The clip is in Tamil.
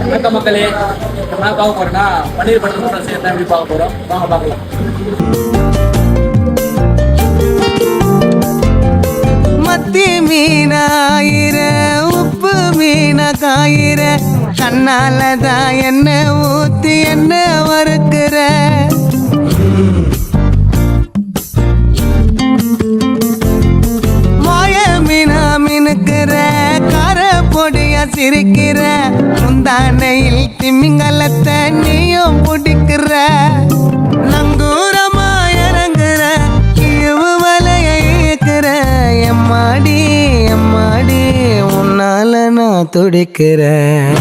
வணக்கம் மக்களே, நம்ம என்ன பார்க்க போறோம்னா பன்னீர் பட்டர் மசாலா செய்யறதா எப்படி பார்க்க போறோம், வாங்க பார்க்கலாம். மத்தி மீனாயிர உப்பு மீன காயிர கண்ணாலதான் என்ன ஊத்தி என்ன வறுக்கிற மாய மீனா மினுக்கிற கார பொடியா சிரிக்கிற முந்தானையில் திமிங்கலத்தை நீயும் பிடிக்கிற நங்கூரமா இறங்குற இழுவு வலைய இழுக்கிற எம்மாடி எம்மாடி உன்னால நான் துடிக்கிறேன்.